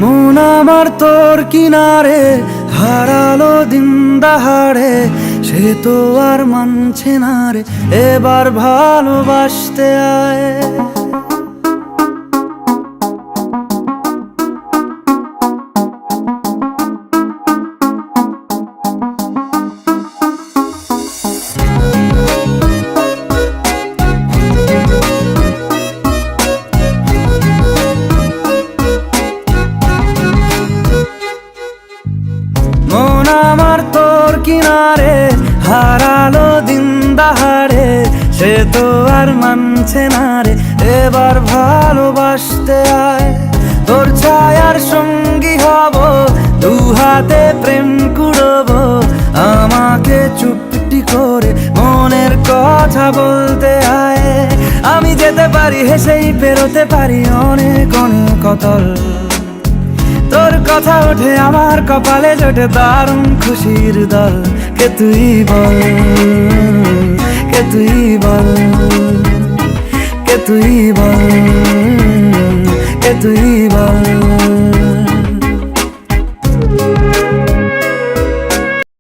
মন আমার তোর কিনারে হারালো দিন দাহাড়ে, সে তো আর মানছে না রে, এবার ভালোবাসতে আয়। মন আমার তোর কিনারে হারালো দিন দাহাড়ে, সে তো আর মানছে না রে, এবার ভালোবাসতে আয়। তোর ছায়ার সঙ্গী হব, দু হাতে প্রেম কুড়ব, আমাকে চুপটি করে মনের কথা বলতে আয়। আমি যেতে পারি হেসেই পেরোতে পারি অনেক অনেক অতল, তোর কথা ওঠে আমার কপালে জোটে দারুণ খুশির দল। কে তুই বল, কে তুই বল, কে তুই বল, কে তুই বল।